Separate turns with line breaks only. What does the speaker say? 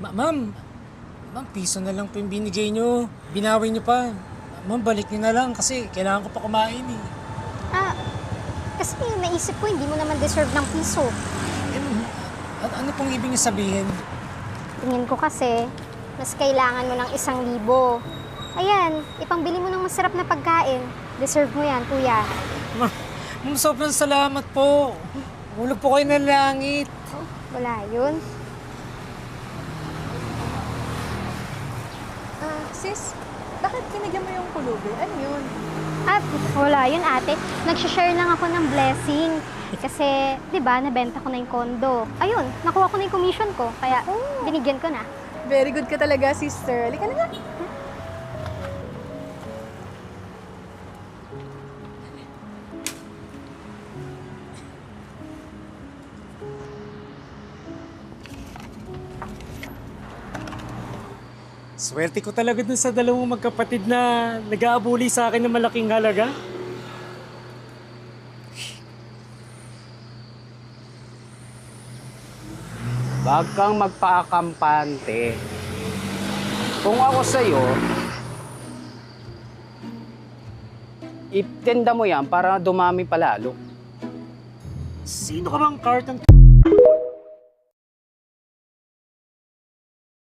Ma'am, piso na lang po yung binigay nyo. Binawi nyo pa. Ma'am, balik nyo na lang kasi kailangan ko pa kumain eh.
Ah, kasi naisip ko hindi mo naman deserve ng piso.
Ano pong ibig nyo sabihin?
Tingin ko kasi, mas kailangan mo ng 1,000. Ayan, ipangbili mo ng masarap na pagkain. Deserve mo yan, kuya.
Ma'am, sobrang salamat po. Hulog po kayo ng langit.
Oh, wala yun.
Sis, bakit kinigyan mo yung pulubi? Ano yun?
At wala yun, ate. Nagsishare lang ako ng blessing. Kasi, di ba, nabenta ko na yung kondo. Ayun, nakuha ko na yung commission ko. Kaya, binigyan ko na.
Very good ka talaga, sister. Halika na nga.
Swerte ko talaga dun sa dalawang magkapatid na nag-aabuli sa akin ng malaking halaga.
Wag kang magpakampante. Kung ako sa'yo, itinda mo yan para dumami palalo.
Sino ka bang carton